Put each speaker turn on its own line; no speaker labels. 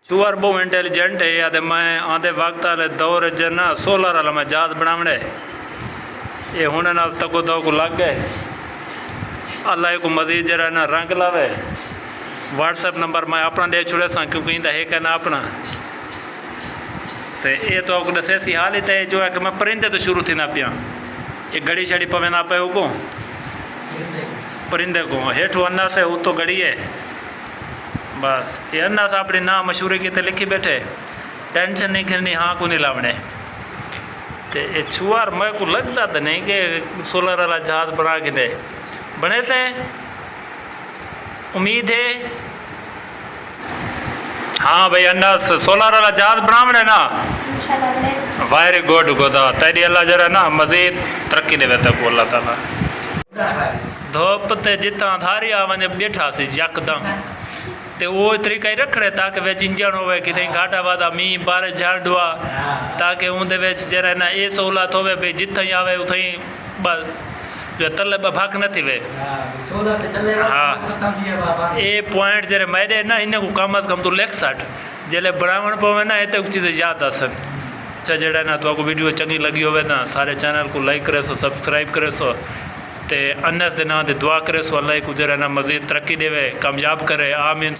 चूअर बहुत इंटेलिजेंट है या मैं आधे वक्त वाले दौर च ना सोलर वाला मैं जात बनावने ये हुन नाल तको दो को लग गए अल्लाह को मजीद जरा ना रंग लावे। व्हाट्सएप नंबर मैं अपना दे छुड़े सा क्योंकि इंदा है कहना अपना तो ये तो आपको दसे सी हाल ही जो है कि मैं परिंदे तो शुरू थी ना पिया ये घड़ी छड़ी पवे ना पे को परिंदे को हेठू अन्ना से वो तो घड़ी है बस ये अन्ना से अपनी ना मशहूरी की लिखी बैठे टेंशन नहीं करनी हाँ को नहीं लावने तो ये छुआर मैं को लगता तो नहीं कि सोलर वाला जहाज बना के दे बने से उम्मीद है हाँ भाई अन्ना सोलर वाला जहाज बनावने ना वेरी गुड गोदा तेरी अल्लाह जरा ना मजीद तरक्की दे तक अल्लाह ताला धोप ते जितना धारी आ वने बैठा सी यकदम ते वो तरीका ही रखड़े ताकि वे इंजन होवे कि घाटा वादा मीह बारिश झाड़ दुआ ताकि उनदे विच जरा ना ये सहूलत होवे भाई जिथे आवे उथे बस जो तले भाग न थी वे हाँ ये पॉइंट जरे मेरे ना इन्हें को कम अज कम तो लेख सट जेले बनावण पवे ना ये चीज़ याद आसन। अच्छा जड़ा ना तो आपको वीडियो चंगी लगी होवे ना सारे चैनल को लाइक करे सो सब्सक्राइब करे सो ते अनस दे ना दुआ करे सो अल्लाह को जरा ना मजीद तरक्की देवे कामयाब करे आमीन।